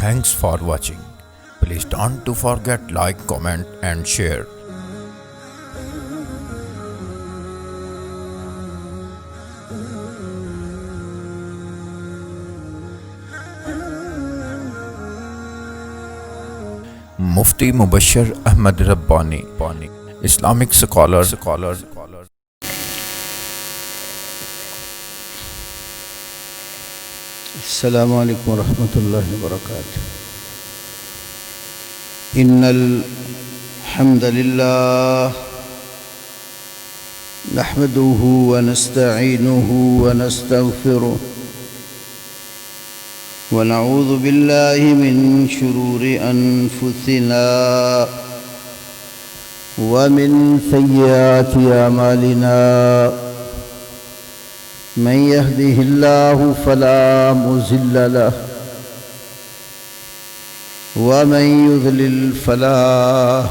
Thanks for watching. Please don't to forget like, comment and share. Mufti Mubashir Ahmad Rabbani, Islamic scholar. السلام علیکم ورحمۃ اللہ وبرکاتہ. ان الحمد للہ نحمده ونستعینه ونستغفره ونعوذ باللہ من شرور انفسنا ومن سیئات اعمالنا. من يهده الله فلا مضل له ومن يضلل فلا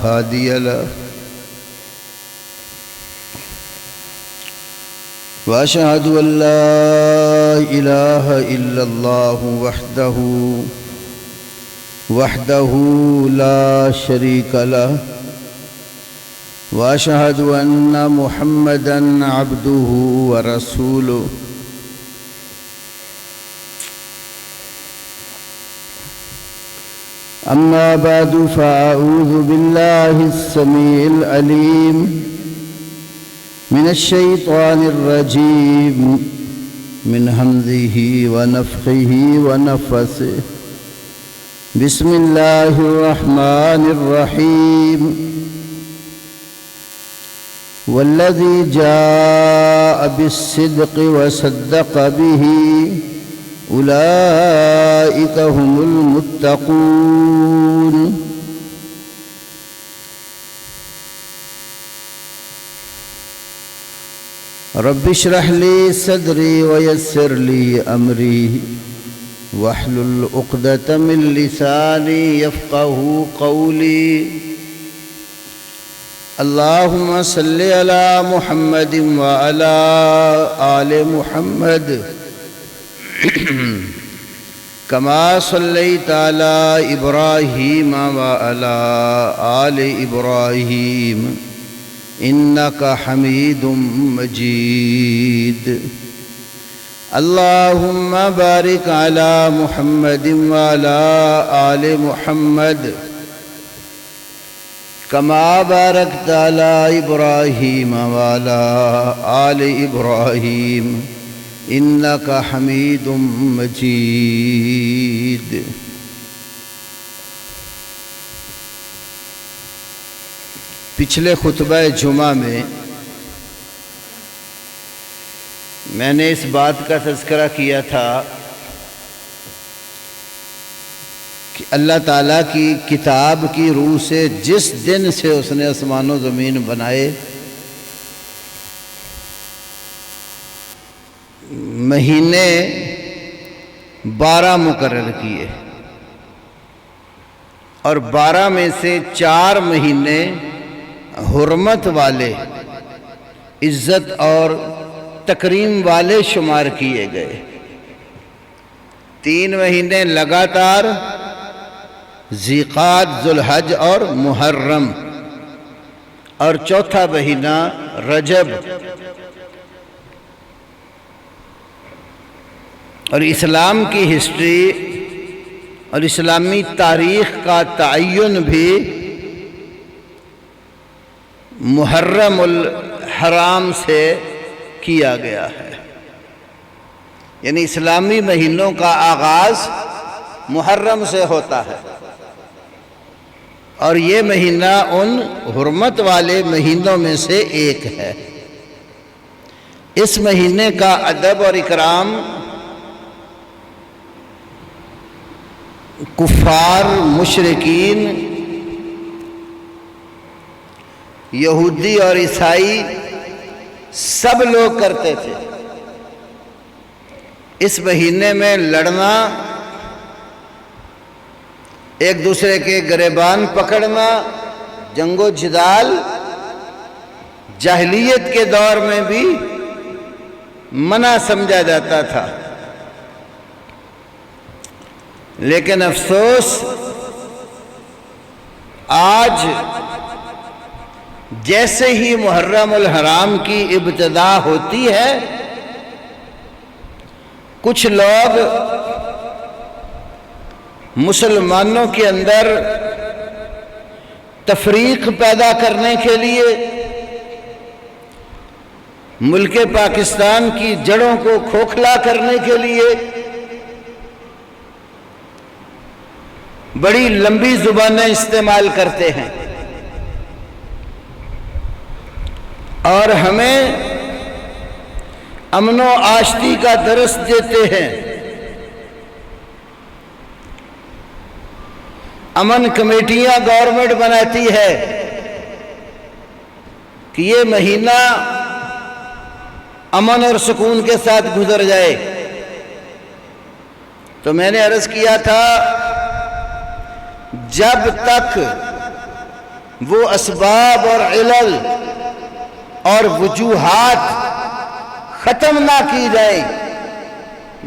هادي له. وأشهد أن لا إله إلا الله وحده لا شريك له. وأشهد أن محمدًا عبده ورسوله. أما بعد فأعوذ بالله السميع العليم من الشيطان الرجيم من همزه ونفخه ونفثه. بسم الله الرحمن الرحيم. والذي جاء بالصدق وصدق به أولئك هم المتقون. رب اشرح لي صدري ويسر لي أمري واحلل عقدة من لساني يفقهوا قولي. اللهم صل على محمد وعلى آل محمد كما صليت على إبراهيم وعلى آل إبراهيم إنك حميد مجيد. اللهم بارك على محمد وعلى آل محمد كما باركت على إبراهيم وعلى آل إبراهيم إنك حميد مجيد. پچھلے خطبہ جمعہ میں نے اس بات کا تذکرہ کیا تھا کہ اللہ تعالیٰ کی کتاب کی روح سے جس دن سے اس نے آسمان و زمین بنائے مہینے 12 مقرر کیے اور 12 میں سے 4 مہینے حرمت والے، عزت اور تکریم والے شمار کیے گئے. 3 مہینے لگاتار ذیقعد، ذوالحج اور محرم، اور 4تھا مہینہ رجب. اور اسلام کی ہسٹری اور اسلامی تاریخ کا تعین بھی محرم الحرام سے کیا گیا ہے. یعنی اسلامی مہینوں کا آغاز محرم سے ہوتا ہے، اور یہ مہینہ ان حرمت والے مہینوں میں سے ایک ہے. اس مہینے کا ادب اور اکرام کفار، مشرکین، یہودی اور عیسائی سب لوگ کرتے تھے. اس مہینے میں لڑنا، ایک دوسرے کے گریبان پکڑنا، جنگ و جدال جاہلیت کے دور میں بھی منع سمجھا جاتا تھا. لیکن افسوس آج جیسے ہی محرم الحرام کی ابتدا ہوتی ہے کچھ لوگ مسلمانوں کے اندر تفریق پیدا کرنے کے لیے، ملک پاکستان کی جڑوں کو کھوکھلا کرنے کے لیے بڑی لمبی زبانیں استعمال کرتے ہیں اور ہمیں امن و آشتی کا درس دیتے ہیں۔ امن کمیٹیاں گورنمنٹ بناتی ہے کہ یہ مہینہ امن اور سکون کے ساتھ گزر جائے۔ تو میں نے عرض کیا تھا جب تک وہ اسباب اور علل اور وجوہات ختم نہ کی جائیں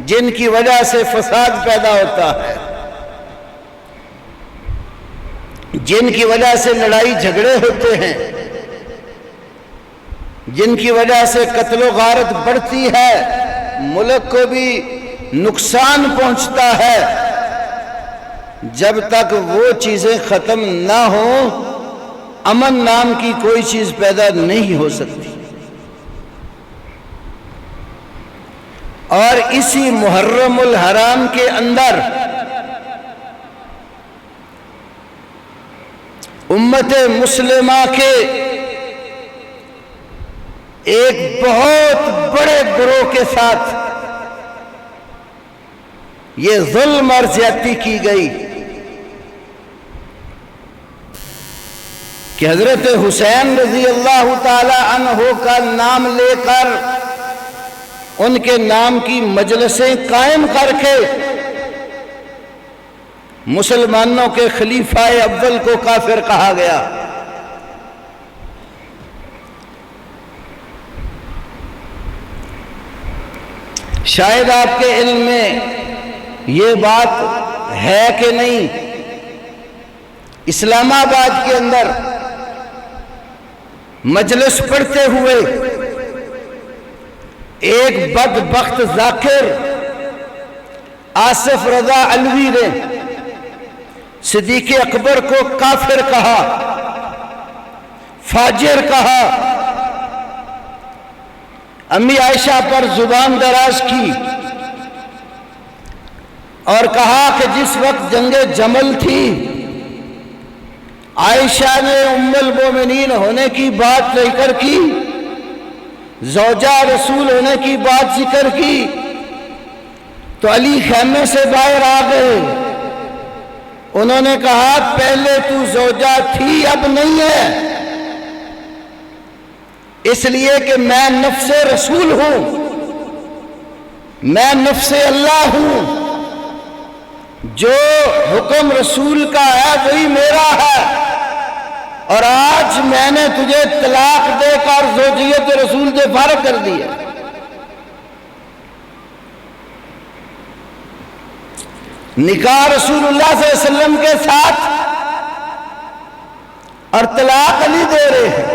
جن کی وجہ سے فساد پیدا ہوتا ہے، جن کی وجہ سے لڑائی جھگڑے ہوتے ہیں، جن کی وجہ سے قتل و غارت بڑھتی ہے، ملک کو بھی نقصان پہنچتا ہے، جب تک وہ چیزیں ختم نہ ہوں امن نام کی کوئی چیز پیدا نہیں ہو سکتی۔ اور اسی محرم الحرام کے اندر امت مسلمہ کے ایک بہت بڑے گروہ کے ساتھ یہ ظلم اور زیادتی کی گئی کہ حضرت حسین رضی اللہ تعالی عنہ کا نام لے کر ان کے نام کی مجلسیں قائم کر کے مسلمانوں کے خلیفہ اول کو کافر کہا گیا۔ شاید آپ کے علم میں یہ بات ہے کہ نہیں، اسلام آباد کے اندر مجلس پڑھتے ہوئے ایک بدبخت ذاکر آصف رضا علوی نے صدیق اکبر کو کافر کہا، فاجر کہا، امی عائشہ پر زبان دراز کی اور کہا کہ جس وقت جنگ جمل تھی عائشہ نے ام المومنین ہونے کی بات ذکر کی، زوجہ رسول ہونے کی بات ذکر کی، تو علی خیمے سے باہر آ گئے۔ انہوں نے کہا پہلے تو زوجہ تھی اب نہیں ہے، اس لیے کہ میں نفس رسول ہوں، میں نفس اللہ ہوں، جو حکم رسول کا ہے وہی میرا ہے، اور آج میں نے تجھے طلاق دے کر زوجیت رسول سے فارغ کر دیا۔ نکاح رسول اللہ صلی اللہ علیہ وسلم کے ساتھ اور طلاق نہیں دے رہے ہیں۔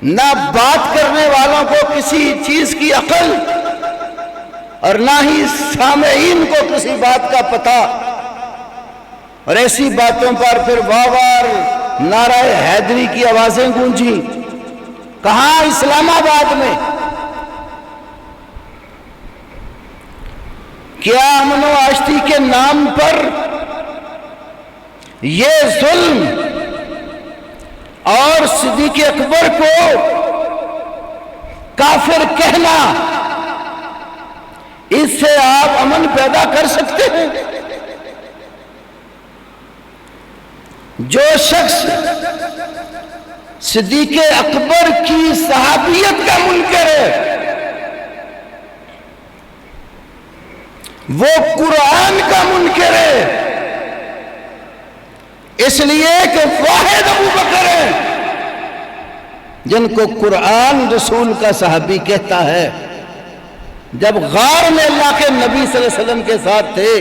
نہ بات کرنے والوں کو کسی چیز کی عقل اور نہ ہی سامعین کو کسی بات کا پتہ، اور ایسی باتوں پر پھر بار نعرہ حیدری کی آوازیں گونجی۔ کہاں؟ اسلام آباد میں۔ کیا امن و آشتی کے نام پر یہ ظلم اور صدیق اکبر کو کافر کہنا، اس سے آپ امن پیدا کر سکتے ہیں؟ جو شخص صدیق اکبر کی صحابیت کا منکر ہے وہ قرآن کا منکر ہے، اس لیے کہ واحد ابو بکر ہے جن کو قرآن رسول کا صحابی کہتا ہے۔ جب غار میں اللہ کے نبی صلی اللہ علیہ وسلم کے ساتھ تھے،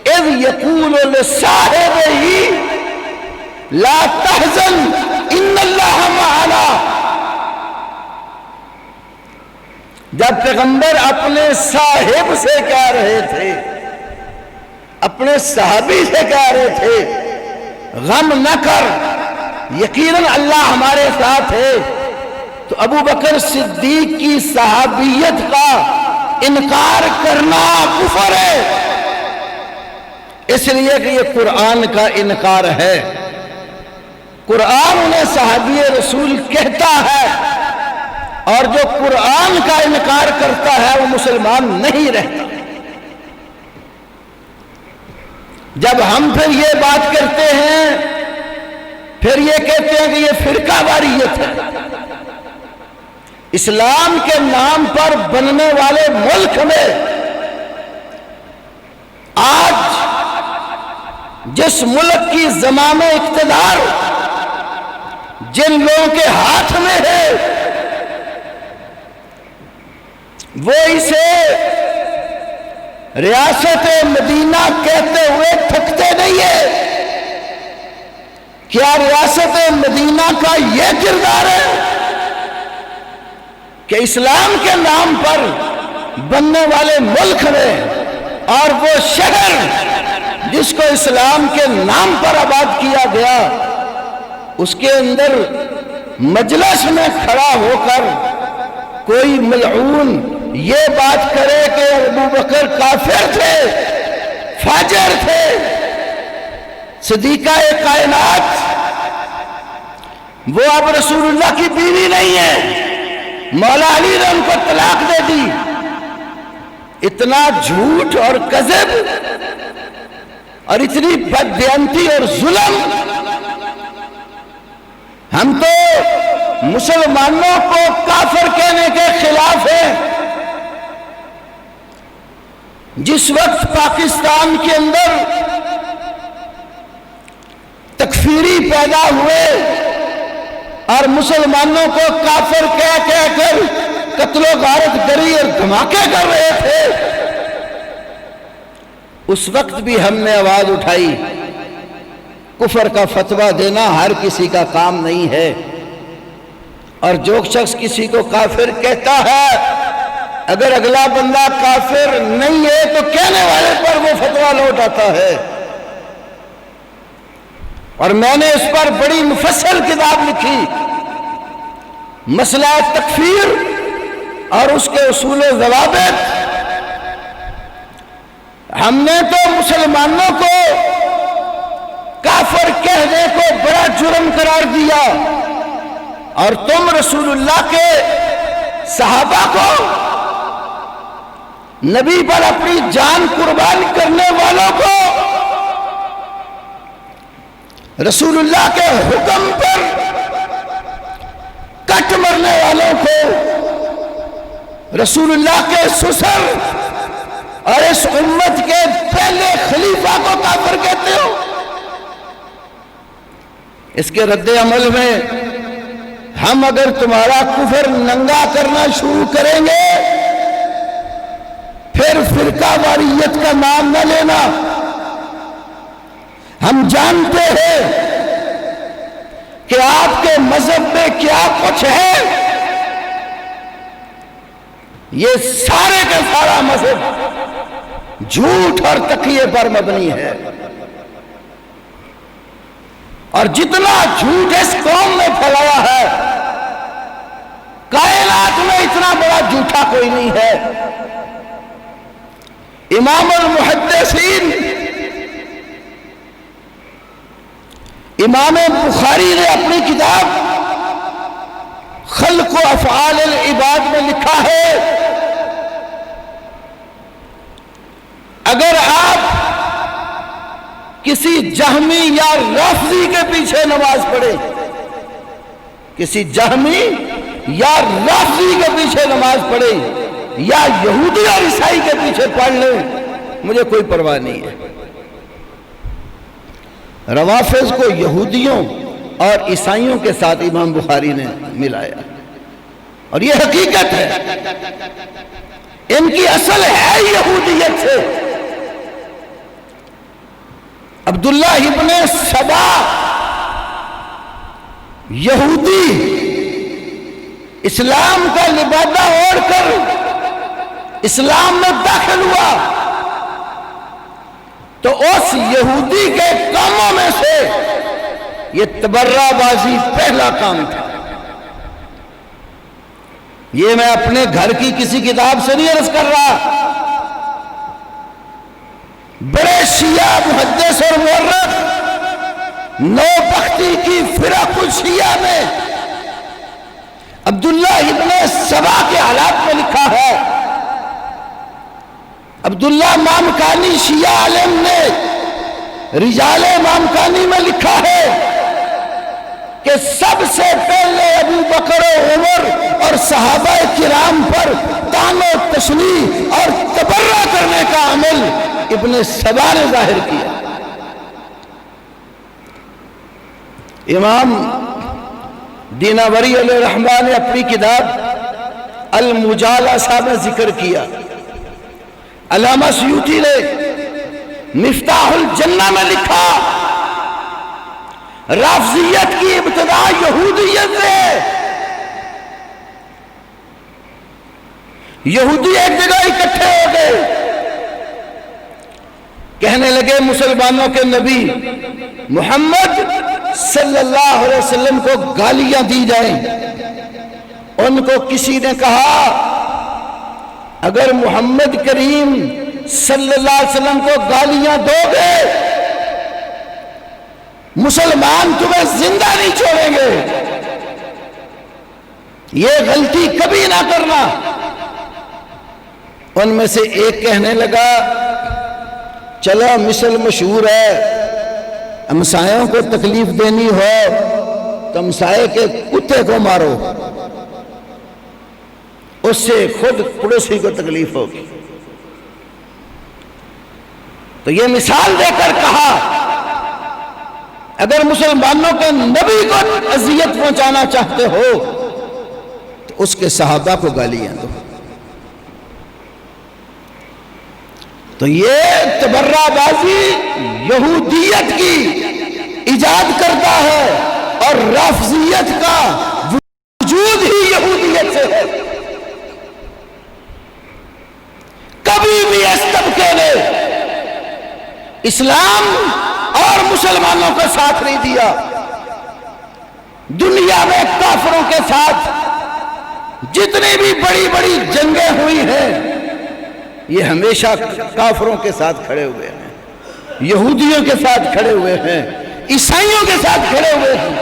اذ یقول لصاحبہ لا تحزن ان اللہ معنا، جب پیغمبر اپنے صاحب سے کہہ رہے تھے، اپنے صحابی سے کہہ رہے تھے غم نہ کر، یقیناً اللہ ہمارے ساتھ ہے، تو ابو بکر صدیق کی صحابیت کا انکار کرنا کفر ہے، اس لیے کہ یہ قرآن کا انکار ہے۔ قرآن انہیں صحابی رسول کہتا ہے، اور جو قرآن کا انکار کرتا ہے وہ مسلمان نہیں رہتا۔ جب ہم پھر یہ بات کرتے ہیں، پھر یہ کہتے ہیں کہ یہ فرقہ واریت ہے، اسلام کے نام پر بننے والے ملک میں آج جس ملک کی زمام اقتدار جن لوگوں کے ہاتھ میں ہے، وہ اسے ریاست مدینہ کہتے ہوئے تھکتے نہیں ہے۔ کیا ریاست مدینہ کا یہ کردار ہے کہ اسلام کے نام پر بننے والے ملک میں اور وہ شہر جس کو اسلام کے نام پر آباد کیا گیا، اس کے اندر مجلس میں کھڑا ہو کر کوئی ملعون یہ بات کرے کہ ابو بکر کافر تھے، فاجر تھے، صدیقہ کائنات وہ اب رسول اللہ کی بیوی نہیں ہے، مولا علی نے ان کو طلاق دے دی، اتنا جھوٹ اور کذب اور اتنی بددیانتی اور ظلم، ہم تو مسلمانوں کو کافر کہنے کے خلاف ہیں۔ جس وقت پاکستان کے اندر تکفیری پیدا ہوئے اور مسلمانوں کو کافر کہہ کر قتل و غارت گری اور دھماکے کر رہے تھے، اس وقت بھی ہم نے آواز اٹھائی، کفر کا فتویٰ دینا ہر کسی کا کام نہیں ہے، اور جو شخص کسی کو کافر کہتا ہے، اگر اگلا بندہ کافر نہیں ہے تو کہنے والے پر وہ فتویٰ لوٹ آتا ہے۔ اور میں نے اس پر بڑی مفصل کتاب لکھی، مسئلہ تکفیر اور اس کے اصول و ضوابط۔ ہم نے تو مسلمانوں کو کافر کہنے کو بڑا جرم قرار دیا، اور تم رسول اللہ کے صحابہ کو، نبی پر اپنی جان قربان کرنے والوں کو، رسول اللہ کے حکم پر کٹ مرنے والوں کو، رسول اللہ کے سسر اور اس امت کے پہلے خلیفہ کو کافر کہتے ہو۔ اس کے رد عمل میں ہم اگر تمہارا کفر ننگا کرنا شروع کریں گے، پھر فرقہ واریت کا نام نہ لینا۔ ہم جانتے ہیں کہ آپ کے مذہب میں کیا کچھ ہے، یہ سارے کا سارا مذہب جھوٹ اور تقیے پر مبنی ہے، اور جتنا جھوٹ اس قوم نے پھیلایا ہے، کائنات میں اتنا بڑا جھوٹا کوئی نہیں ہے۔ امام المحدثین امام بخاری نے اپنی کتاب خلق و افعال العباد میں لکھا ہے، اگر آپ کسی جہمی یا رافضی کے پیچھے نماز پڑھیں، کسی جہمی یا رافضی کے پیچھے نماز پڑھیں، یا یہودی اور عیسائی کے پیچھے پڑھ لیں، مجھے کوئی پرواہ نہیں ہے۔ روافض کو یہودیوں اور عیسائیوں کے ساتھ امام بخاری نے ملایا، اور یہ حقیقت ہے۔ ان کی اصل ہے یہودیت سے. عبداللہ ابن سبا یہودی اسلام کا لبادہ اوڑھ کر اسلام میں داخل ہوا تو اس یہودی کے کاموں میں سے یہ تبرہ بازی پہلا کام تھا. یہ میں اپنے گھر کی کسی کتاب سے نہیں عرض کر رہا. بڑے شیعہ محدث اور مورخ نو بختی کی فرق الشیعہ میں عبداللہ ابن سبا کے حالات میں لکھا ہے. عبداللہ مامکانی شیعہ عالم نے رجال مامکانی میں لکھا ہے کہ سب سے پہلے ابو بکر و عمر اور صحابہ کرام پر طعن و تشنیع اور تبرہ کرنے کا عمل ابن سبا نے ظاہر کیا. امام دیناوری علیہ الرحمہ نے اپنی کتاب المجالسہ میں ذکر کیا. علامہ سیوطی نے مفتاح الجنہ میں لکھا رافضیت کی ابتدا یہودیت سے. یہودی ایک جگہ اکٹھے ہو گئے, کہنے لگے مسلمانوں کے نبی محمد صلی اللہ علیہ وسلم کو گالیاں دی جائیں. ان کو کسی نے کہا اگر محمد کریم صلی اللہ علیہ وسلم کو گالیاں دو گے مسلمان تمہیں زندہ نہیں چھوڑیں گے, یہ غلطی کبھی نہ کرنا. ان میں سے ایک کہنے لگا چلو مثل مشہور ہے, ہمسایوں کو تکلیف دینی ہو تو ہمسائے کے کتے کو مارو, اس سے خود پڑوسی کو تکلیف ہوگی. تو یہ مثال دے کر کہا اگر مسلمانوں کے نبی کو اذیت پہنچانا چاہتے ہو تو اس کے صحابہ کو گالیاں دو. تو یہ تبرہ بازی یہودیت کی ایجاد کرتا ہے اور رافضیت کا وجود ہی یہودیت سے ہے. کبھی بھی اس طبقے نے اسلام اور مسلمانوں کا ساتھ نہیں دیا. دنیا میں کافروں کے ساتھ جتنی بھی بڑی بڑی جنگیں ہوئی ہیں یہ ہمیشہ کافروں کے ساتھ کھڑے ہوئے ہیں, یہودیوں کے ساتھ کھڑے ہوئے ہیں, عیسائیوں کے ساتھ کھڑے ہوئے ہیں.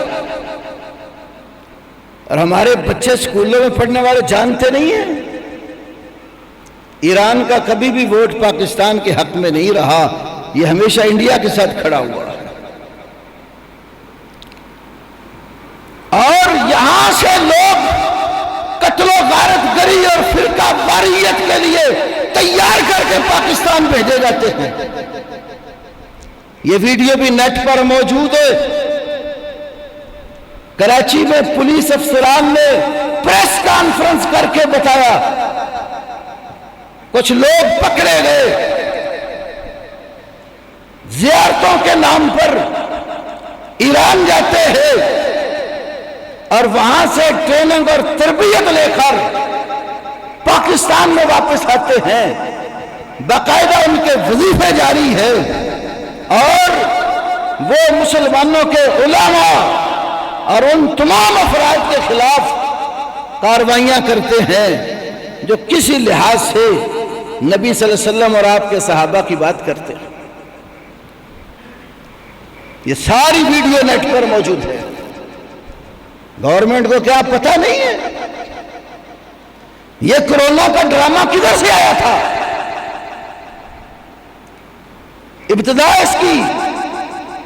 اور ہمارے بچے اسکولوں میں پڑھنے والے جانتے نہیں ہیں ایران کا کبھی بھی ووٹ پاکستان کے حق میں نہیں رہا, یہ ہمیشہ انڈیا کے ساتھ کھڑا ہوا ہے. اور یہاں سے لوگ قتل و غارت گری اور فرقہ واریت کے لیے تیار کر کے پاکستان بھیجے جاتے ہیں. یہ ویڈیو بھی نیٹ پر موجود ہے. کراچی میں پولیس افسران نے پریس کانفرنس کر کے بتایا کچھ لوگ پکڑے گئے زیارتوں کے نام پر ایران جاتے ہیں اور وہاں سے ٹریننگ اور تربیت لے کر پاکستان میں واپس آتے ہیں. باقاعدہ ان کے وظیفے جاری ہیں اور وہ مسلمانوں کے علماء اور ان تمام افراد کے خلاف کاروائیاں کرتے ہیں جو کسی لحاظ سے نبی صلی اللہ علیہ وسلم اور آپ کے صحابہ کی بات کرتے ہیں. یہ ساری ویڈیو نیٹ پر موجود ہے. گورنمنٹ کو کیا پتہ نہیں ہے یہ کرونا کا ڈرامہ کدھر سے آیا تھا؟ ابتدا اس کی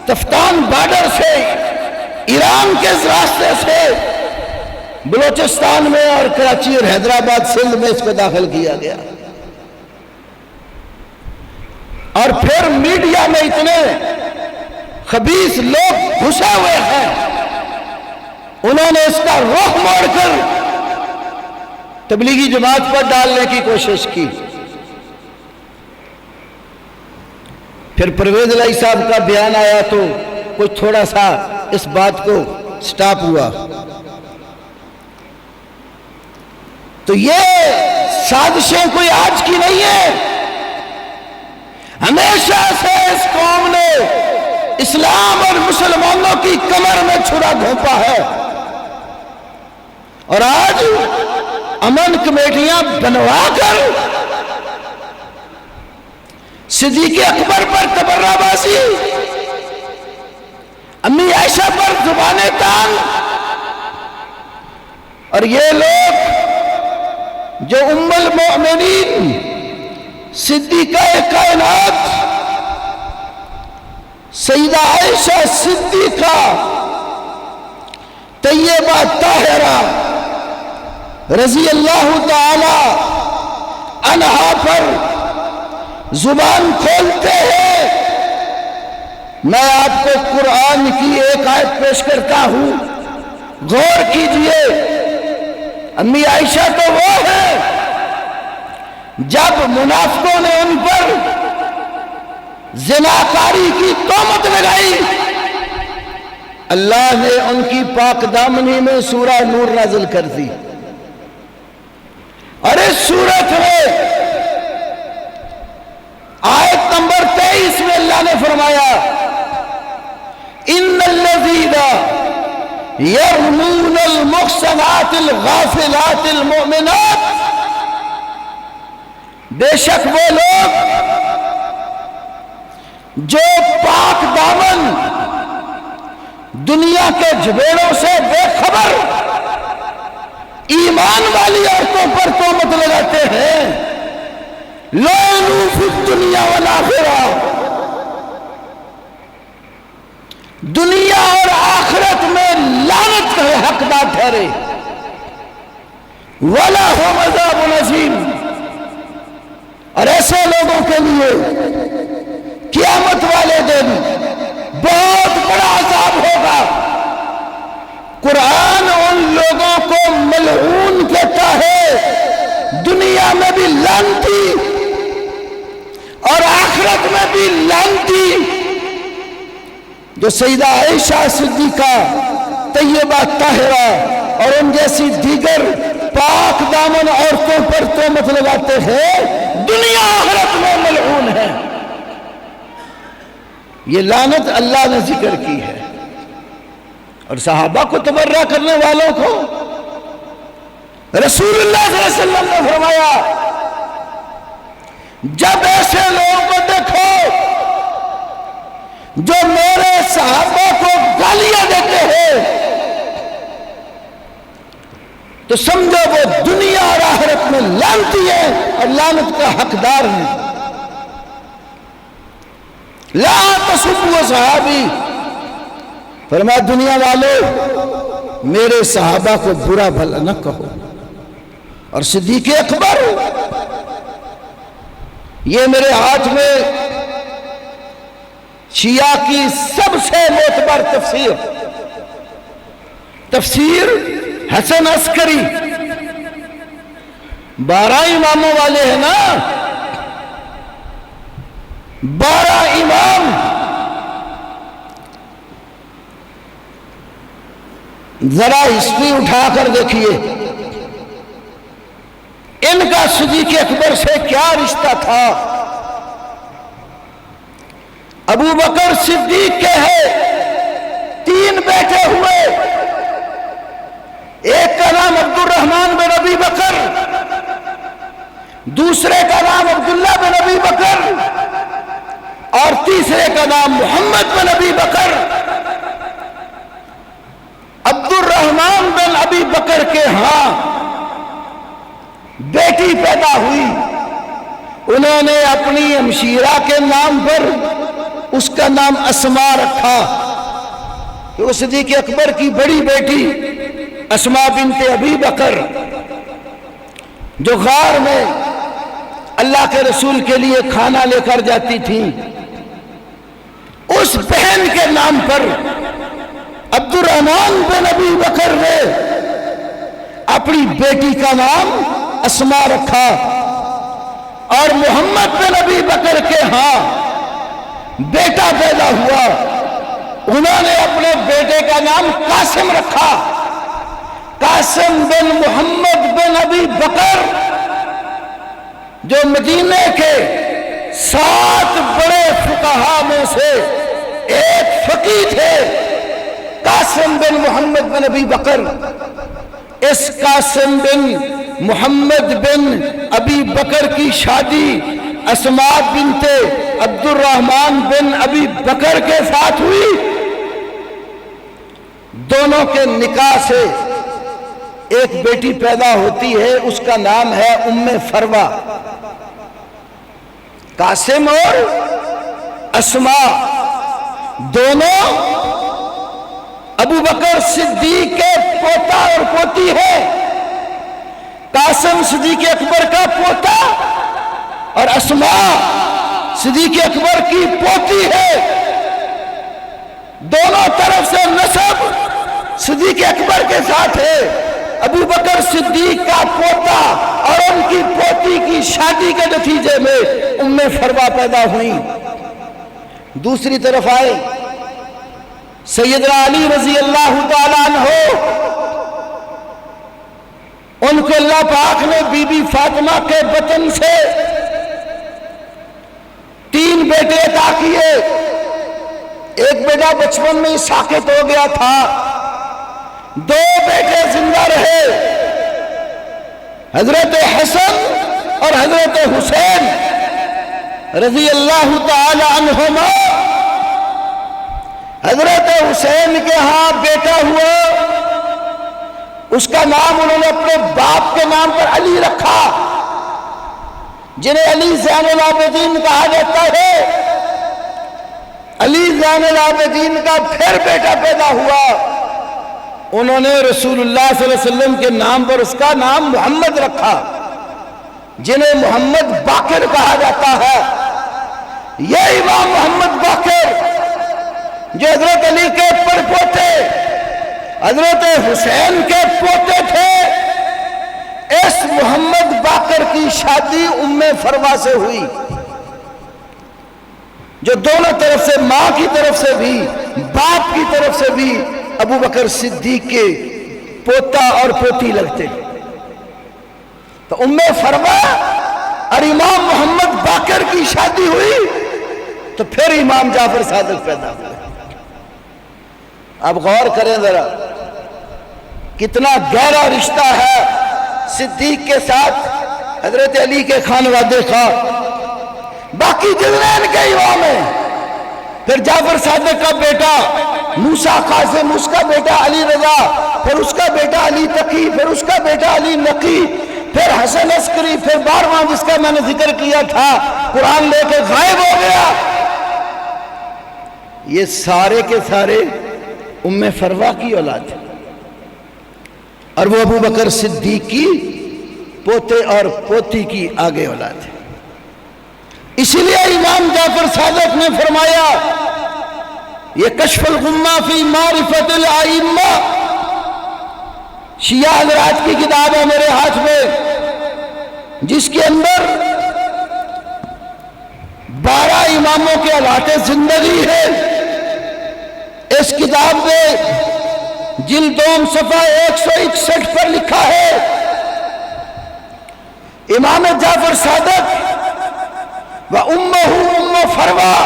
تفتان بارڈر سے ایران کے راستے سے بلوچستان میں اور کراچی اور حیدرآباد سندھ میں اس کو داخل کیا گیا اور پھر میڈیا میں اتنے خبیث لوگ گھسے ہوئے ہیں انہوں نے اس کا رخ موڑ کر تبلیغی جماعت پر ڈالنے کی کوشش کی. پھر پرویز الہی صاحب کا بیان آیا تو کچھ تھوڑا سا اس بات کو سٹاپ ہوا. تو یہ سازشیں کوئی آج کی نہیں ہے. ہمیشہ سے اس قوم نے اسلام اور مسلمانوں کی کمر میں چھرا گھونپا ہے، اور آج امن کمیٹیاں بنوا کر صدیق اکبر پر تبرہ بازی، امی عائشہ پر زبانیں تان، اور یہ لوگ جو ام المؤمنین صدیقہ کائنات سیدہ عائشہ صدیقہ طیبہ طاہرہ رضی اللہ تعالی عنہا پر زبان کھولتے ہیں. میں آپ کو قرآن کی ایک آیت پیش کرتا ہوں، غور کیجئے. امی عائشہ تو وہ ہے جب منافقوں نے ان پر زناکاری کی تہمت لگائی، اللہ نے ان کی پاک دامنی میں سورہ نور نازل کر دی، اور اس سورت میں آیت نمبر 23 میں اللہ نے فرمایا ان الذین یرمون المحصنات الغافلات المؤمنات، بے شک وہ لوگ جو پاک دامن دنیا کے جھبیڑوں سے بے خبر ایمان والی عورتوں پر تہمت لگاتے ہیں، لعنوا فی الدنیا والآخرہ، دنیا اور آخرت میں لعنت کا حقدار ٹھہرے، وَلَهُمْ عَذَابٌ عَظِیمٌ، اور ایسے لوگوں کے لیے قیامت والے دن بہت بڑا عذاب ہوگا. قرآن ان لوگوں کو ملعون کہتا ہے، دنیا میں بھی لعنتی اور آخرت میں بھی لعنتی، جو سیدہ عائشہ صدیقہ طیبہ طاہرہ اور ان جیسی دیگر پاک دامن عورتوں پر تہمت لگاتے ہیں، دنیا آخرت میں ملعون ہے. یہ لعنت اللہ نے ذکر کی ہے، اور صحابہ کو تبرہ کرنے والوں کو رسول اللہ صلی اللہ علیہ وسلم نے فرمایا جب ایسے لوگوں کو دیکھو جو میرے صحابہ کو گالیاں دیتے ہیں تو سمجھو وہ دنیا اور آخرت میں لعنتی ہے اور لعنت کا حقدار ہے. لا تسبوا صحابی، فرمایا دنیا والوں میرے صحابہ کو برا بھلا نہ کہو. اور صدیق اکبر، یہ میرے ہاتھ میں شیعہ کی سب سے معتبر تفسیر حسن عسکری، 12 اماموں والے ہیں نا، 12 امام، ذرا ہسٹری اٹھا کر دیکھیے ان کا صدیق اکبر سے کیا رشتہ تھا. ابو بکر صدیق کے ہیں 3 بیٹے ہوئے، ایک کا نام عبد الرحمن بن ابی بکر، دوسرے کا نام عبداللہ بن ابی بکر، اور تیسرے کا نام محمد بن ابی بکر. عبد الرحمن بن ابی بکر کے ہاں بیٹی پیدا ہوئی، انہوں نے اپنی ہمشیرہ کے نام پر اس کا نام اسماء رکھا کہ وہ صدیق اکبر کی بڑی بیٹی اسماء بنت ابی بکر جو غار میں اللہ کے رسول کے لیے کھانا لے کر جاتی تھی، اس بہن کے نام پر عبد الرحمن بن ابی بکر نے اپنی بیٹی کا نام اسما رکھا، اور محمد بن ابی بکر کے ہاں بیٹا پیدا ہوا، انہوں نے اپنے بیٹے کا نام قاسم رکھا، قاسم بن محمد بن ابی بکر، جو مدینے کے 7 بڑے فقہاء میں سے ایک فقیہ تھے، قاسم بن محمد بن ابی بکر۔ اس قاسم بن محمد بن ابی بکر کی شادی اسماء بنت عبد الرحمن بن ابی بکر کے ساتھ ہوئی۔ دونوں کے نکاح سے ایک بیٹی پیدا ہوتی ہے، اس کا نام ہے ام فروہ۔ قاسم اور اسماء دونوں ابو بکر صدیق کے پوتا اور پوتی ہے۔ قاسم صدیق اکبر کا پوتا اور اسماء صدیق اکبر کی پوتی ہے۔ دونوں طرف سے نسب صدیق اکبر کے ساتھ ہے۔ ابو بکر صدیق کا پوتا اور ان کی پوتی کی شادی کے نتیجے میں ام فروہ پیدا ہوئی۔ دوسری طرف آئے سیدنا علی رضی اللہ تعالیٰ عنہ، ان کو اللہ پاک نے بی بی فاطمہ کے بطن سے 3 بیٹے عطا کیے۔ ایک بیٹا بچپن میں ساقط ہو گیا تھا، 2 بیٹے زندہ رہے، حضرت حسن اور حضرت حسین رضی اللہ تعالی عنہما۔ حضرت حسین کے ہاں بیٹا ہوا، اس کا نام انہوں نے اپنے باپ کے نام پر علی رکھا، جنہیں علی زین العابدین کہا جاتا ہے۔ علی زین العابدین کا پھر بیٹا پیدا ہوا، انہوں نے رسول اللہ صلی اللہ علیہ وسلم کے نام پر اس کا نام محمد رکھا، جنہیں محمد باقر کہا جاتا ہے۔ یہ امام محمد باقر جو حضرت علی کے پڑپوتے حضرت حسین کے پوتے تھے، اس محمد باقر کی شادی ام فروہ سے ہوئی، جو دونوں طرف سے، ماں کی طرف سے بھی باپ کی طرف سے بھی ابو بکر صدیق کے پوتا اور پوتی لگتے۔ تو ام فروہ اور امام محمد باقر کی شادی ہوئی، تو پھر امام جعفر صادق پیدا ہوئے۔ اب غور کریں ذرا، کتنا گہرا رشتہ ہے صدیق کے ساتھ حضرت علی کے خانوادے کا۔ باقی جتنے ان کے امام ہیں، پھر جعفر صادق کا بیٹا موسیٰ قاسم، اس کا بیٹا علی رضا، پھر اس کا بیٹا علی تقی، پھر اس کا بیٹا علی نقی، پھر حسن عسکری، پھر 12واں جس کا میں نے ذکر کیا تھا قرآن لے کے غائب ہو گیا۔ یہ سارے کے سارے ام فروہ کی اولاد ہے، اور وہ ابو بکر صدیق کی پوتے اور پوتی کی آگے اولاد ہے۔ اسی لیے امام جعفر صادق نے فرمایا، یہ کشف الغمہ فی معرفت الائمہ، شیعہ حضرات کی کتاب ہے میرے ہاتھ میں، جس کے اندر 12 اماموں کے حالات زندگی ہے۔ اس کتاب میں جلد 2 صفحہ 161 پر لکھا ہے، امام جعفر صادق وَأُمَّهُ أُمُّ فَرْوَةَ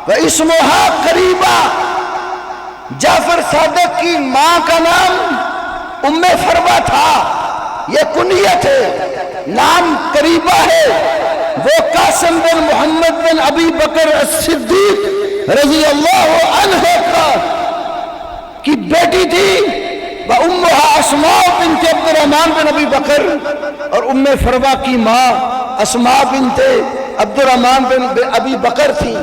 وَإِسْمُهَا قَرِيبَةٌ، جعفر صادق کی ماں کا نام ام فروہ تھا، یہ کنیت ہے، نام قریبہ ہے۔ وہ قاسم بن محمد بن ابی بکر الصدیق رضی اللہ عنہ کی بیٹی تھی، وَأُمُّهَا أَسْمَاءُ بنت عبد الرحمن بن ابی بکر، اور ام فروہ کی ماں اسماء بنت عبد الرحمن بن ابی بکر تھی۔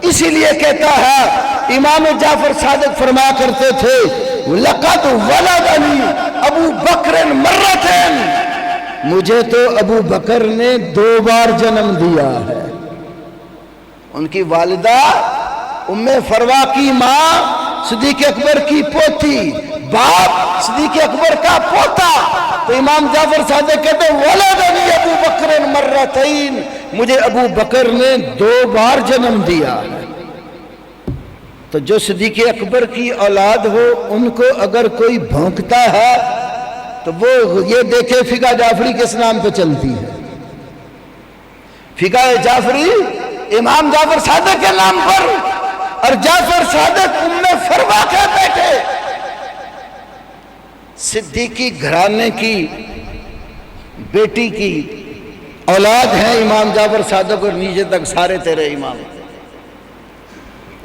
اسی لیے کہتا ہے امام جعفر صادق فرمایا کرتے تھے، لَقَدْ وَلَدَنِي ابو بکر مرتين، مجھے تو ابو بکر نے 2 بار جنم دیا ہے۔ ان کی والدہ ام فروہ کی ماں صدیق اکبر کی پوتی، باپ صدیق اکبر کا پوتا، تو امام جعفر صادق کہتے ہیں ولدنی ابو بکر مرتین، مجھے ابو بکر نے 2 بار جنم دیا ہے۔ تو جو صدیق اکبر کی اولاد ہو ان کو اگر کوئی بھونکتا ہے تو وہ یہ دیکھے فقہ جعفری کس نام پہ چلتی ہے۔ فقہ جعفری امام جعفر صادق کے نام پر، اور جعفر صادق ام فروا کے بیٹے صدیقی گھرانے کی بیٹی کی اولاد ہیں امام جعفر صادق، اور نیچے تک سارے تیرے امام۔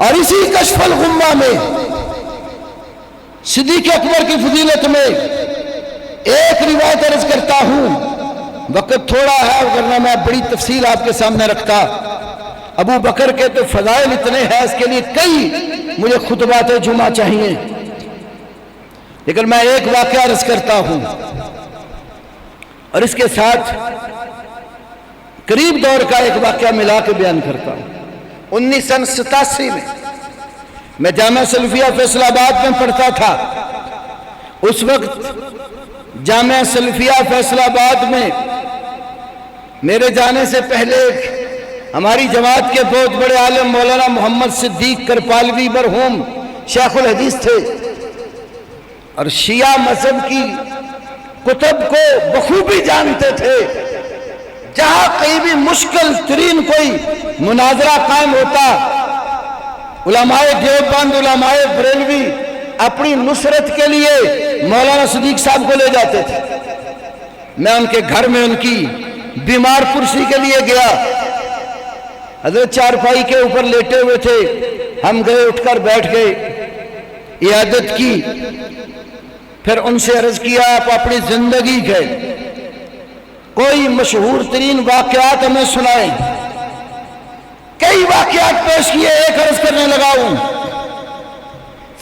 اور اسی کشف الغمہ میں صدیق اکبر کی فضیلت میں ایک روایت عرض کرتا ہوں، وقت تھوڑا ہے ورنہ میں بڑی تفصیل آپ کے سامنے رکھتا۔ ابو بکر کے تو فضائل اتنے ہیں، اس کے لیے کئی مجھے خطبات جمعہ چاہیے، لیکن میں ایک واقعہ عرض کرتا ہوں اور اس کے ساتھ قریب دور کا ایک واقعہ ملا کے بیان کرتا ہوں۔ 1987 میں جامعہ سلفیہ فیصل آباد میں پڑھتا تھا۔ اس وقت جامعہ سلفیہ فیصل آباد میں میرے جانے سے پہلے ہماری جماعت کے بہت بڑے عالم مولانا محمد صدیق کرپالوی مرحوم شیخ الحدیث تھے، اور شیعہ مذہب کی کتب کو بخوبی جانتے تھے۔ جہاں کہیں بھی مشکل ترین کوئی مناظرہ قائم ہوتا، علماء دیوبند علماء بریلوی اپنی نصرت کے لیے مولانا صدیق صاحب کو لے جاتے تھے۔ میں ان کے گھر میں ان کی بیمار کرسی کے لیے گیا، حضرت چارپائی کے اوپر لیٹے ہوئے تھے، ہم گئے، اٹھ کر بیٹھ گئے، عیادت کی، پھر ان سے عرض کیا آپ اپنی زندگی کے کوئی مشہور ترین واقعات ہمیں سنائیں۔ کئی واقعات پیش کیے، ایک عرض کرنے لگا ہوں۔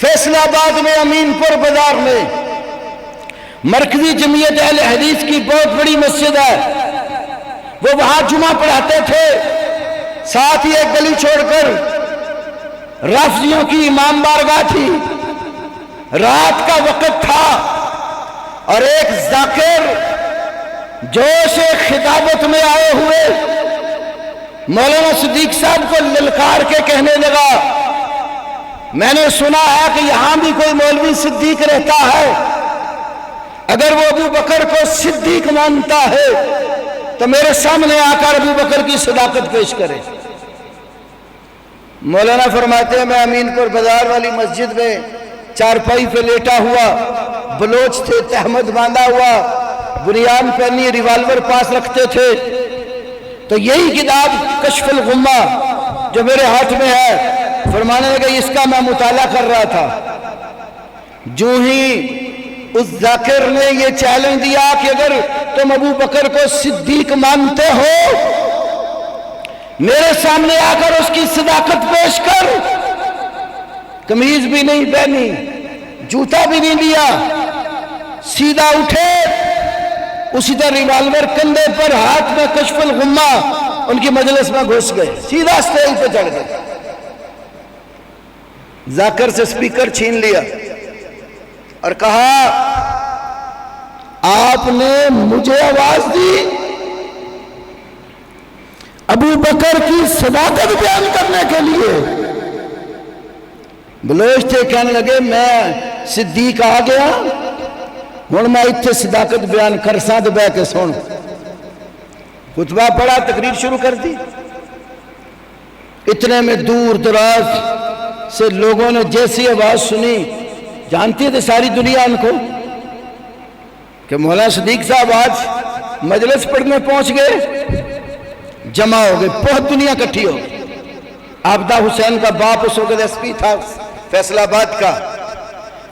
فیصل آباد میں امین پور بازار میں مرکزی جمعیت اہل حدیث کی بہت بڑی مسجد ہے، وہ وہاں جمعہ پڑھاتے تھے۔ ساتھ ہی ایک گلی چھوڑ کر رافضیوں کی امام بارگاہ تھی، رات کا وقت تھا، اور ایک ذاکر جوش خطابت میں آئے ہوئے مولانا صدیق صاحب کو للکار کے کہنے لگا، میں نے سنا ہے کہ یہاں بھی کوئی مولوی صدیق رہتا ہے، اگر وہ ابو بکر کو صدیق مانتا ہے تو میرے سامنے آ کر ابو بکر کی صداقت پیش کرے۔ مولانا فرماتے ہیں میں امین پور بازار والی مسجد میں چارپائی پہ لیٹا ہوا، بلوچ تھے، تہمد باندھا ہوا، بنیان پہنی، ریوالور پاس رکھتے تھے، تو یہی کتاب کشف الغمہ جو میرے ہاتھ میں ہے، فرمانے لگے اس کا میں مطالعہ کر رہا تھا۔ جو ہی اس ذاکر نے یہ چیلنج دیا کہ اگر تم ابو بکر کو صدیق مانتے ہو میرے سامنے آ کر اس کی صداقت پیش کر، قمیض بھی نہیں پہنی، جوتا بھی نہیں لیا، سیدھا اٹھے، اسی طرح ریوالور کندھے پر، ہاتھ میں کشف الغمہ، ان کی مجلس میں گھس گئے، سیدھا سٹیج پہ چڑھ گئے۔ ذاکر سے سپیکر چھین لیا اور کہا آپ نے مجھے آواز دی ابو بکر کی صداقت بیان کرنے کے لیے؟ بلوچ تھے، کہنے لگے میں صدیق آ گیا ہوں میں اتنے صداقت بیان کر سا تو بہ کے سن۔ خطبہ پڑھا، تقریر شروع کر دی۔ اتنے میں دور دراز سے لوگوں نے جیسی آواز سنی، جانتی تھے ساری دنیا ان کو کہ مولانا صدیق صاحب آج مجلس پڑھنے پہنچ گئے، جمع ہو گئے، بہت دنیا کٹھی ہو گئی۔ عابدہ حسین کا باپ اس وقت ایس پی تھا فیصل آباد کا،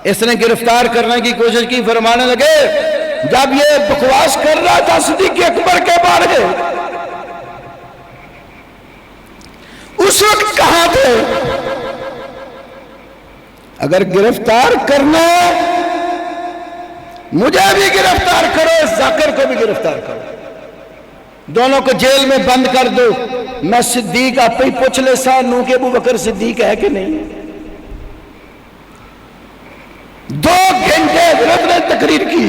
اس نے گرفتار کرنے کی کوشش کی، فرمانے لگے جب یہ بکواس کر رہا تھا صدیق اکبر کے بارے اس وقت کہاں تھے؟ اگر گرفتار کرنا مجھے بھی گرفتار کرو، اس ذاکر کو بھی گرفتار کرو، دونوں کو جیل میں بند کر دو، میں صدیق آپ ہی پوچھ لے سا نو کہ ابو بکر صدیق ہے کہ نہیں۔ 2 گھنٹے حضرت نے تقریر کی،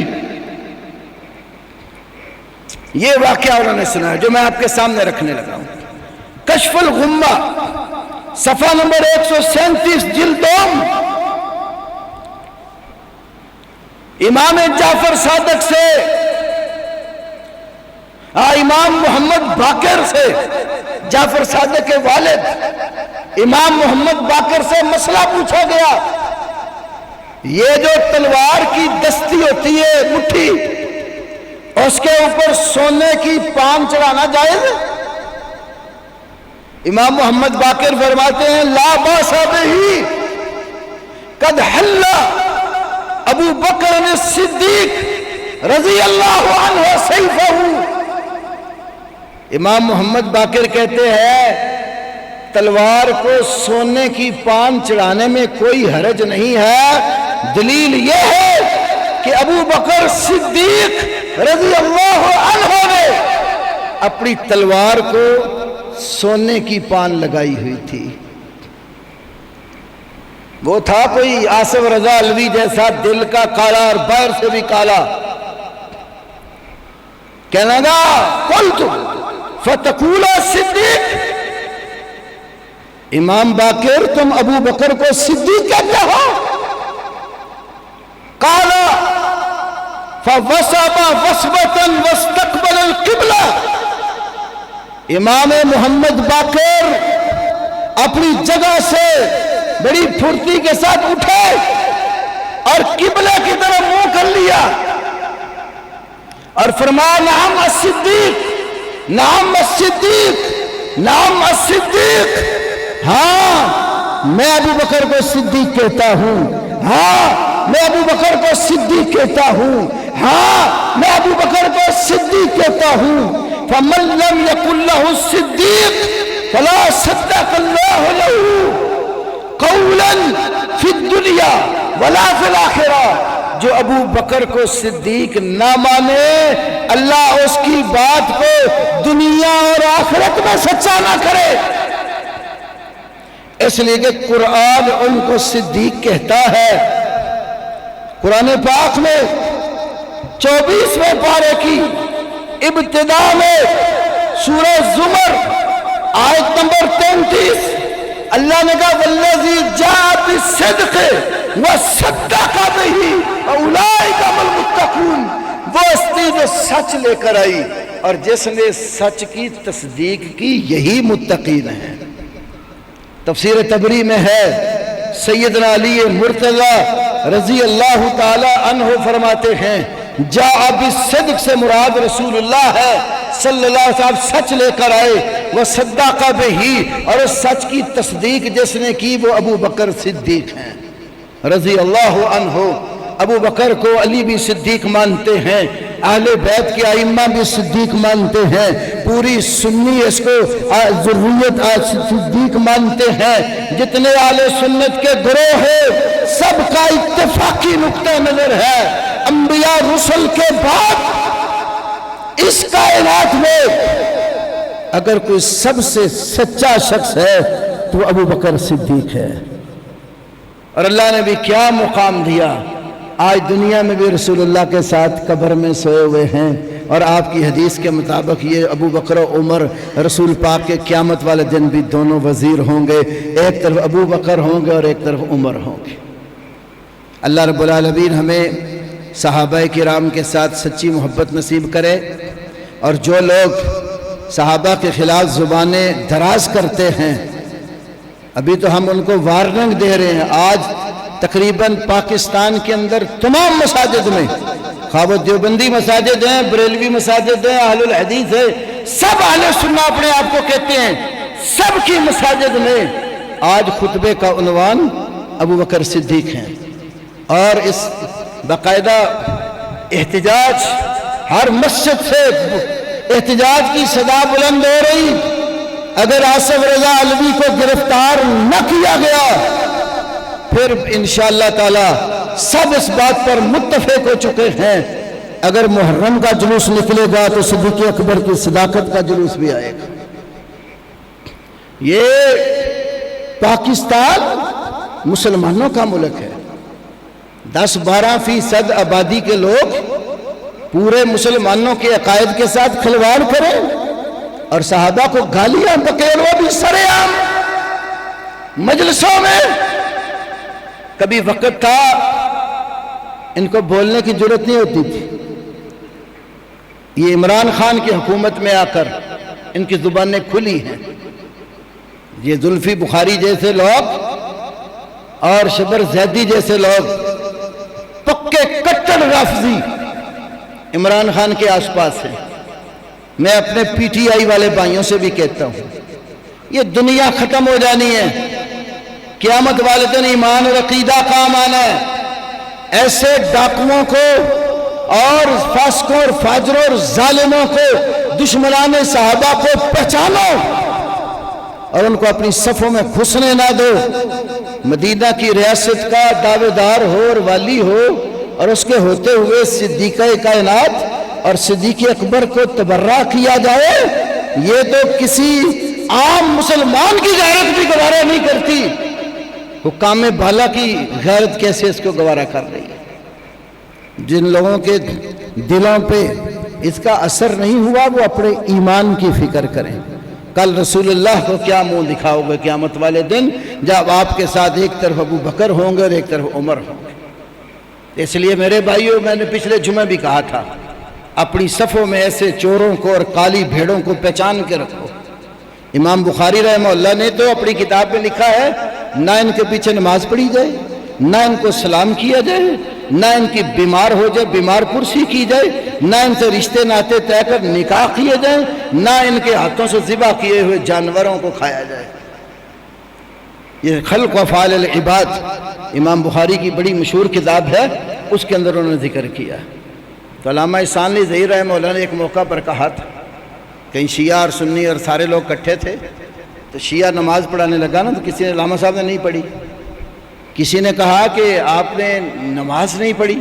یہ واقعہ انہوں نے سنا ہے جو میں آپ کے سامنے رکھنے لگا ہوں۔ کشف الغمہ صفحہ نمبر 137 جلد دوم، امام جعفر صادق سے امام محمد باقر سے، جعفر صادق کے والد امام محمد باقر سے مسئلہ پوچھا گیا، یہ جو تلوار کی دستی ہوتی ہے مٹھی، اس کے اوپر سونے کی پان چڑھانا جائز ہے؟ امام محمد باقر فرماتے ہیں لا باس بہ قد حل ابو بکر الصدیق رضی اللہ عنہ سیفہ۔ امام محمد باقر کہتے ہیں تلوار کو سونے کی پان چڑھانے میں کوئی حرج نہیں ہے، دلیل یہ ہے کہ ابو بکر صدیق رضی اللہ عنہ نے اپنی تلوار کو سونے کی پان لگائی ہوئی تھی۔ وہ تھا کوئی آصف رضا علوی جیسا دل کا کالا اور باہر سے بھی کالا، کہنا گا قلت فتقول صدیق، امام باقر تم ابو بکر کو صدیق کہتے ہو؟ قال فوسب وسبة واستقبل القبلہ، امام محمد باقر اپنی جگہ سے بڑی پھرتی کے ساتھ اٹھے اور قبلہ کی طرف منہ کر لیا اور فرمایا نعم الصدیق، نعم الصدیق، نعم الصدیق، ہاں میں ابو بکر کو صدیق کہتا ہوں، ہاں میں ابو بکر کو صدیق کہتا ہوں، ہاں میں ابو بکر کو صدیق کہتا ہوں۔ فمن لم يقل له الصدیق فلا صدق اللہ له قولا فی الدنیا ولا فی الآخرہ، جو ابو بکر کو صدیق نہ مانے اللہ اس کی بات کو دنیا اور آخرت میں سچا نہ کرے، اس لیے کہ قرآن ان کو صدیق کہتا ہے۔ قرآن پاک میں 24ویں پارے کی ابتدا میں سورہ زمر آیت نمبر 33 اللہ نے کہا والذی جاء بالصدق وصدق بہ اولئک هم المتقون، وہ ہستی جو سچ لے کر آئی اور جس نے سچ کی تصدیق کی یہی متقین ہیں۔ تفسیر تبری میں ہے سیدنا علی مرتضی رضی اللہ تعالی عنہ فرماتے ہیں جاء بالصدق سے مراد رسول اللہ ہے صلی اللہ علیہ وسلم، سچ لے کر آئے، وہ صدق بہی، اور اس سچ کی تصدیق جس نے کی وہ ابو بکر صدیق ہیں رضی اللہ عنہ۔ ابو بکر کو علی بھی صدیق مانتے ہیں، اہل بیت کے ائمہ بھی صدیق مانتے ہیں، پوری سنی اس کو ذریت صدیق مانتے ہیں، جتنے اہل سنت کے گروہ ہیں سب کا اتفاقی نقطہ نظر ہے انبیاء رسل کے بعد اس کائنات میں اگر کوئی سب سے سچا شخص ہے تو ابو بکر صدیق ہے۔ اور اللہ نے بھی کیا مقام دیا، آج دنیا میں بھی رسول اللہ کے ساتھ قبر میں سوئے ہوئے ہیں، اور آپ کی حدیث کے مطابق یہ ابو بکر و عمر رسول پاک کے قیامت والے دن بھی دونوں وزیر ہوں گے، ایک طرف ابو بکر ہوں گے اور ایک طرف عمر ہوں گے۔ اللہ رب العالمین ہمیں صحابہ کرام کے ساتھ سچی محبت نصیب کرے، اور جو لوگ صحابہ کے خلاف زبانیں دراز کرتے ہیں ابھی تو ہم ان کو وارننگ دے رہے ہیں۔ آج تقریباً پاکستان کے اندر تمام مساجد میں، خواہ وہ دیوبندی مساجد ہیں، بریلوی مساجد ہیں، اہل الحدیث ہیں، سب اہل سنہ اپنے آپ کو کہتے ہیں، سب کی مساجد میں آج خطبے کا عنوان ابو بکر صدیق ہیں، اور اس باقاعدہ احتجاج ہر مسجد سے احتجاج کی صدا بلند ہو رہی۔ اگر آصف رضا علوی کو گرفتار نہ کیا گیا پھر انشاءاللہ تعالی سب اس بات پر متفق ہو چکے ہیں اگر محرم کا جلوس نکلے گا تو صدیق اکبر کی صداقت کا جلوس بھی آئے گا۔ یہ پاکستان مسلمانوں کا ملک ہے، 10-12% آبادی کے لوگ پورے مسلمانوں کے عقائد کے ساتھ کھلواڑ کرے اور صحابہ کو گالیاں بکے، وہ بھی سرے عام مجلسوں میں۔ کبھی وقت تھا ان کو بولنے کی ضرورت نہیں ہوتی تھی، یہ عمران خان کی حکومت میں آ کر ان کی زبانیں کھلی ہیں۔ یہ زلفی بخاری جیسے لوگ اور شبر زیدی جیسے لوگ پکے کٹڑ رافضی عمران خان کے آس پاس ہیں۔ میں اپنے پی ٹی آئی والے بھائیوں سے بھی کہتا ہوں، یہ دنیا ختم ہو جانی ہے، قیامت والے دن ایمان اور عقیدہ کام آنا ہے۔ ایسے ڈاکوؤں کو اور فاسقوں اور فاجروں اور ظالموں کو، دشمنان صحابہ کو پہچانو اور ان کو اپنی صفوں میں گھسنے نہ دو۔ مدینہ کی ریاست کا دعوے دار ہو اور والی ہو اور اس کے ہوتے ہوئے صدیقہ کائنات اور صدیق اکبر کو تبرہ کیا جائے، یہ تو کسی عام مسلمان کی غیرت بھی گوارا نہیں کرتی، حکام بالا کی غیرت کیسے اس کو گوارا کر رہی ہے۔ جن لوگوں کے دلوں پہ اس کا اثر نہیں ہوا وہ اپنے ایمان کی فکر کریں۔ کل رسول اللہ کو کیا منہ دکھاؤ گے قیامت والے دن، جب آپ کے ساتھ ایک طرف ابو بکر ہوں گے اور ایک طرف عمر ہوں گے۔ اس لیے میرے بھائیوں، میں نے پچھلے جمعہ بھی کہا تھا، اپنی صفوں میں ایسے چوروں کو اور کالی بھیڑوں کو پہچان کے رکھو۔ امام بخاری رحمہ اللہ نے تو اپنی کتاب میں لکھا ہے، نہ ان کے پیچھے نماز پڑھی جائے، نہ ان کو سلام کیا جائے، نہ ان کی بیمار ہو جائے بیمار پرسی کی جائے، نہ ان سے رشتے ناطے طے کر نکاح کیے جائیں، نہ ان کے ہاتھوں سے ذبح کیے ہوئے جانوروں کو کھایا جائے۔ یہ خلق و افعال العباد امام بخاری کی بڑی مشہور کتاب ہے، اس کے اندر انہوں نے ذکر کیا۔ تو علامہ احسان علی ظہیر رحمہ اللہ نے ایک موقع پر کہا تھا، کہیں شیعہ اور سنی اور سارے لوگ اکٹھے تھے، تو شیعہ نماز پڑھانے لگا نا، تو کسی نے، علامہ صاحب نے نہیں پڑھی، کسی نے کہا کہ آپ نے نماز نہیں پڑھی،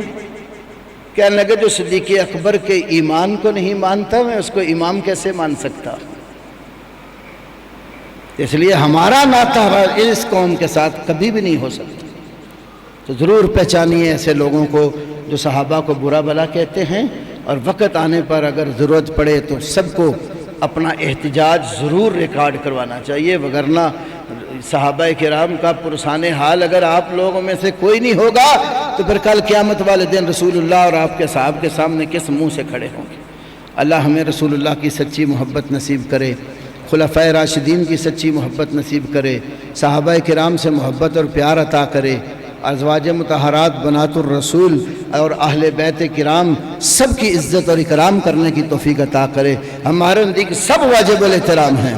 کہنے لگے جو صدیق اکبر کے ایمان کو نہیں مانتا میں اس کو امام کیسے مان سکتا۔ اس لیے ہمارا ناطہ اس قوم کے ساتھ کبھی بھی نہیں ہو سکتا۔ تو ضرور پہچانیے ایسے لوگوں کو جو صحابہ کو برا بھلا کہتے ہیں، اور وقت آنے پر اگر ضرورت پڑے تو سب کو اپنا احتجاج ضرور ریکارڈ کروانا چاہیے، وگرنہ صحابہ کرام کا پرسان حال اگر آپ لوگوں میں سے کوئی نہیں ہوگا تو پھر کل قیامت والے دن رسول اللہ اور آپ کے صحابہ کے سامنے کس منہ سے کھڑے ہوں گے۔ اللہ ہمیں رسول اللہ کی سچی محبت نصیب کرے، خلفائے راشدین کی سچی محبت نصیب کرے، صحابہ کرام سے محبت اور پیار عطا کرے، ازواج مطہرات بنات الرسول اور اہل بیت کرام سب کی عزت اور اکرام کرنے کی توفیق عطا کرے۔ ہمارے نزدیک سب واجب الاحترام ہیں،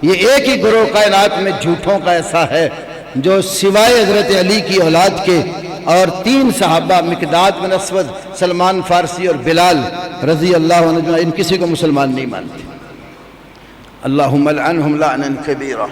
یہ ایک ہی گروہ کائنات میں جھوٹوں کا ایسا ہے جو سوائے حضرت علی کی اولاد کے اور 3 صحابہ مقداد بن اسود، سلمان فارسی اور بلال رضی اللہ عنہ، ان کسی کو مسلمان نہیں مانتے۔ اللہم لعنہم لعنا کبیرہ۔